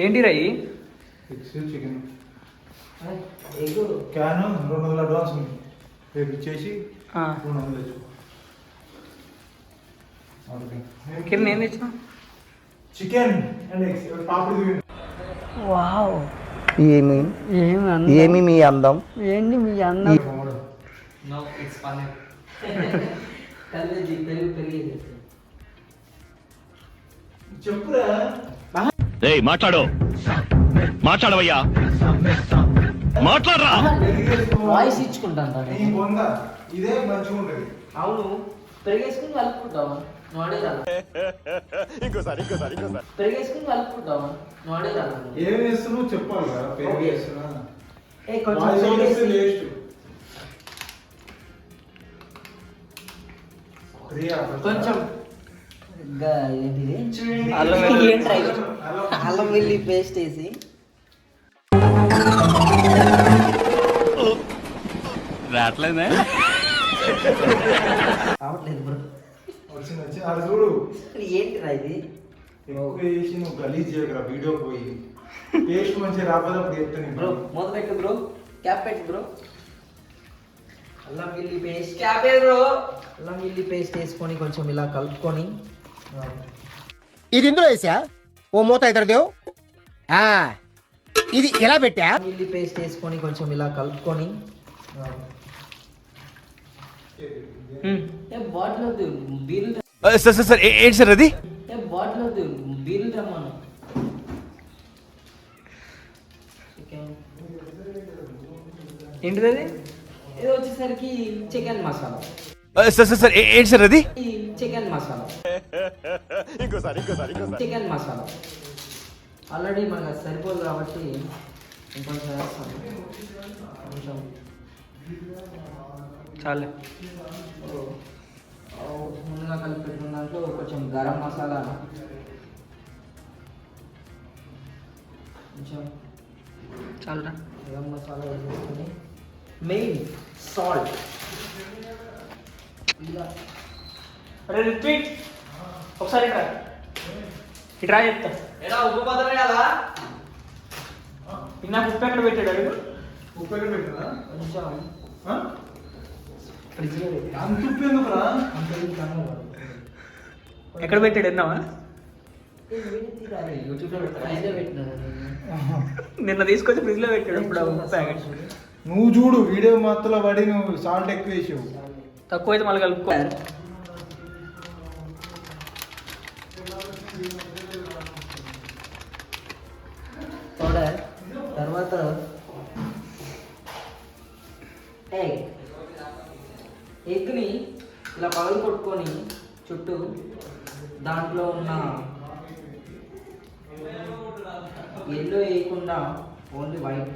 ఏంటి రై chicken can 200 advance ఉంది రేపు ఇచ్చేసి 200 తెచ్చు. కింద ఏం తెచ్చినా chicken and eggs papdi. Wow, ఏమి ఏమి మీ అందం ఏంటి మీ అందం. చెప్పురా మాట్లాడు, మాట్లాడవయ్యా, మాట్లాడరా. వాయిస్ ఇచ్చుకుంటాను. ఇదే మంచిగా ఉంటుంది. అవును, పెరిగేసుకుని కలుపుకుంటావా నువ్వు అడేదాన్ని. ఇంకోసారి పెరిగేసుకుని కలుపుకుంటావా నువ్వు అడేదాన్ని. ఏం చేస్తున్నావు చెప్పాలి కదా. పెరుగు చేస్తున్నా కొంచెం అల్లం వెల్లి పేస్ట్ వేసి రావట్లేదే రావట్లేదు బ్రో. వచ్చింది అది చూడు. ఏంటిరా ఇది? ఎక్కువ వేసి నువ్వు గలీజ్ చేయకరా వీడియో పోయి. టేస్ట్ మంచిగా రాకపోతే అప్పుడు చెప్తాను బ్రో మొదలు పెట్టు బ్రో, క్యాప్ పెట్టు బ్రో. అల్లం వెల్లి పేస్ట్ క్యాప్ బ్రో. అల్లం వెల్లి పేస్ట్ వేసుకొని కొంచెం ఇలా కలుపుకొని ఇది ఇందులో వేసా ఓ మూత ఇద్దరు ఇది ఎలా పెట్టా? వెల్లి పేస్ట్ వేసుకొని కొంచెం ఇలా కలుపుకొని బాటిల్ బీల్ సార్ ఏంటి సార్ అది? బాటిల్ బీల్ రమ్మను. ఏంటిది అది? ఇది వచ్చేసరికి చికెన్ మసాలా. సార్ ఏంటి సార్ అది? చికెన్ మసాలా. ఇంకోసారి చికెన్ మసాలా ఆల్రెడీ మనకు సరిపోదు కాబట్టి ఇంకొంచెం వేస్తాను. కొంచెం చాలే. ముందుగా కలిపి పెట్టిన దాంట్లో కొంచెం గరం మసాలా, కొంచెం చాలరా. గరం మసాలా వేసేసుకొని మెయిన్ సాల్ట్. ఇలా అరే రిపీట్ ఒకసారి ఇట్రా చెప్తా. ఉప్పు పదమే కదా. నాకు ఉప్పు ఎక్కడ పెట్టాడు అడుగు. ఉప్పు ఎక్కడ పెట్టినా కొంచెం ఫ్రిడ్జ్లో అంత ఉప్పు ఎందుకురా? ఎక్కడ పెట్టాడు ఎన్నావా? యూట్యూబ్లో పెట్టినాను. నిన్న తీసుకొచ్చి ఫ్రిడ్జ్లో పెట్టాడు. ఇప్పుడు ఉప్పు ప్యాకెట్ నువ్వు చూడు వీడియో మొత్తంలో పడి నువ్వు సాల్ట్ ఎక్కువ వేసావు. తక్కువ అయితే మళ్ళీ కలుపుకో. పౌడర్ తర్వాత ఎగ్ని ఇలా పగలు కొట్టుకొని చుట్టూ దాంట్లో ఉన్న ఎల్లో వేయకుండా ఓన్లీ వైట్.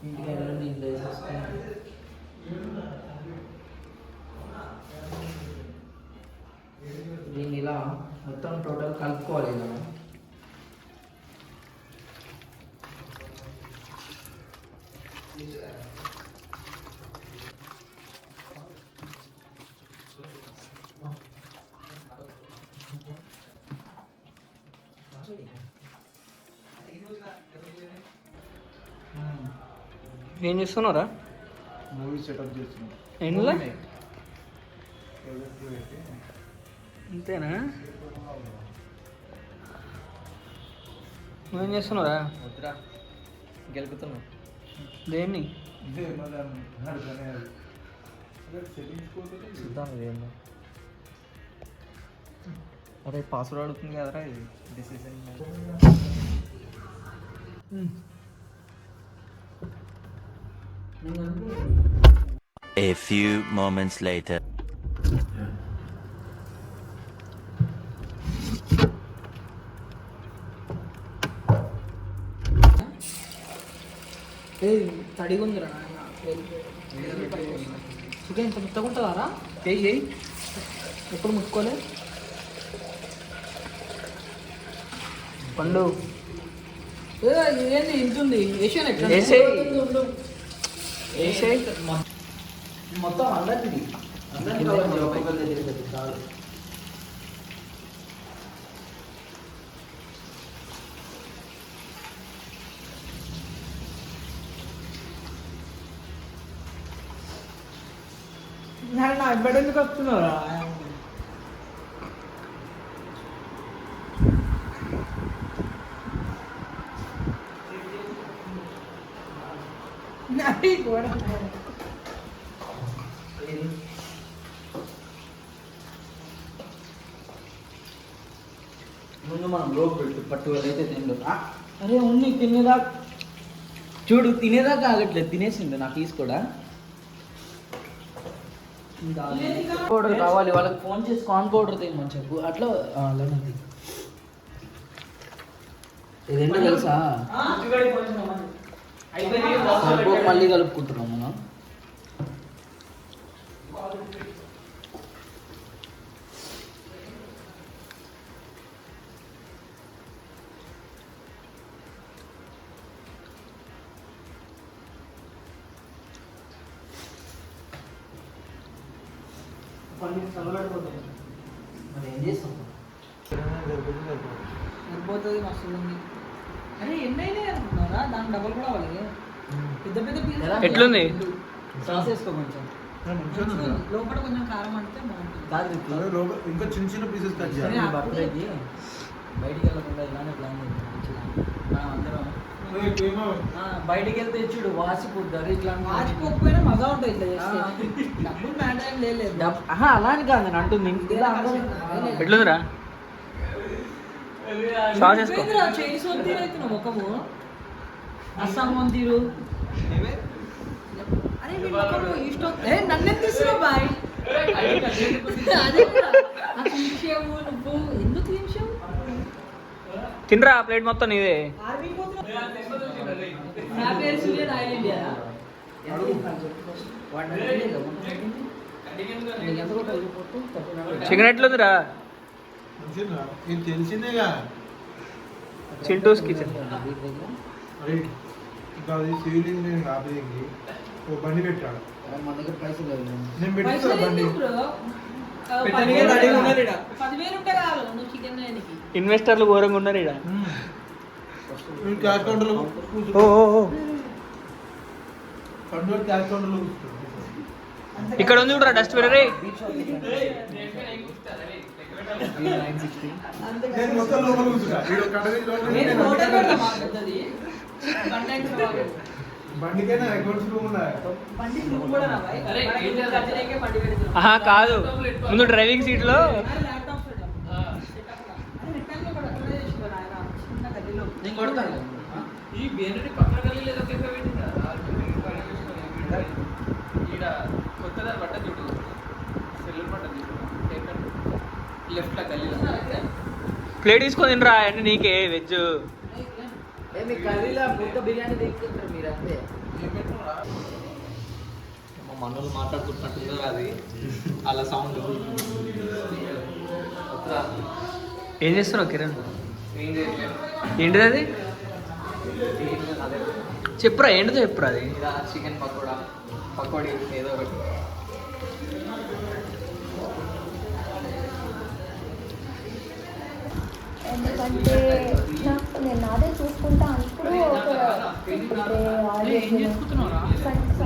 ఇంటికి వెళ్ళండి, ఇంట్లో వేసేసుకొని దీన్ని ఇలా మొత్తం టోటల్ కలుపుకోవాలి. ఇలా ఏం చేస్తున్నారా? మూవీ సెటప్ చేస్తున్నా. ఏంలా అంతేనా? నువ్వేం చేస్తున్నారా? వద్దురా, గెలుపుతున్నావు. దేన్ని? చూద్దాం ఇదేందో. అరే పాస్వర్డ్ అడుగుతుంది కదరా ఇది. Decision A few moments later. తడిగా ఉందిరా చికెన్ ఇంత ముట్టకుంటుందారా చేయి ఎప్పుడు ముట్టుకోలే పండు ఏంది ఇంతుంది ఏషియన్ వేసేయ్ మొత్తం అందరిది చాలు నా ఇబ్బడి ఎందుకు వస్తున్నారా ముందు మనం లోపు పెట్టు పట్టువల్ అయితే తిండు అరే ఉన్ని తినేదా చూడు తినేదాకా ఆగట్లేదు తినేసిండు నాకు తీసుకోడా పౌడర్ కావాలి వాళ్ళకి ఫోన్ చేసి కార్న్ పౌడర్ తెమ్మని చెప్పు అట్లా అలానే ఇదేంటో తెలుసా మళ్ళీ కలుపుకుంటున్నాం మనం మరి ఏం చేస్తాం సరిపోతుంది మస్తు ఉంది అరే ఎన్నైనా అనుకున్నారా దాని డబల్ కూడా వాళ్ళకి పెద్ద పెద్ద పీస్ ఎట్లుంది? సాస్ వేసుకో కొంచెం లోపల కొంచెం కారం అంటే బాగుంటుంది కాదు ఇంకా చిన్న చిన్న పీసెస్ కట్ చేయాలి బర్త్డేకి బయటికి వెళ్ళకుండా ఇలానే ప్లాన్ చేద్దాం అందరం బయటికి వెళ్తే చూడు వాసిపోద్దారు ఇట్లా వాసిపోకపోయినా మజా ఉంటుంది ఇట్లా చేస్తే డబ్బులు మ్యాటర్ లేదు అలాని కాదు నేను అంటుంది ఎట్లుందిరా సాస్ వేసుకో చేసి అవుతున్నావు ముఖము అస్సాం వంతీరు అరే మీ ముఖము ఇష్టం నన్ను తీస్తున్నావు బాయ్ అదే తీసేవు నువ్వు ఎందుకు తీసావు తినరా ప్లేట్ మొత్తం నీదే నా పేరు సూర్య ఆయిల్ ఇండియా చికెన్ ఎట్లుందిరా నీకు తెలిసిందేగా చింటూస్ కిచెన్ అరే ఇంకా అది సివిల్ ఇంజనీరింగ్ ఆపేది ఓ బండి పెట్టాడు మన దగ్గర పైసలు లేవు నేను పెట్టిస్తా బండి ఇన్వెస్టర్లు ఘోరంగా ఉన్నారు ఇక్కడ క్యాష్ కౌంటర్లో పండుగ క్యాష్ కౌంటర్లో ఇక్కడ ఉంది చూడరా డస్ట్ బిన్ రే నేను మొత్తం లోపల కూర్చున్నా వీడు కడగ బండికైనా అకౌంట్స్ రూమ్ ఉన్నాయి ఆహా కాదు ముందు డ్రైవింగ్ సీట్ లో నేను కొడతాను ఈ బేనడి పక్కన గల్లీలో ఏదో కేఫే పెట్టిందా ఈడ కొత్తదా పట్ట చూడు సెల్లులు పట్ట చూడు లెఫ్ట్ లో గల్లీలో ప్లేట్ తీసుకొని తినరా అంటే నీకే వెజ్ మీ కర్రీలో ముద్ద బిర్యానీ తీసుకుంటారు మీరు అంతే మనోళ్ళు మాట్లాడుకుంటున్నట్టుందో అది అలా సౌండ్ ఏం చేస్తున్నావు కిరణ్ ఏంటిది అది చెప్పురా ఏంటిదో చెప్పురా అది చికెన్ పకోడీ ఏదో ఒకటి ఎందుకంటే నాకు నేను నాదే చూసుకుంటా ఇప్పుడు ఒక సంఖ్య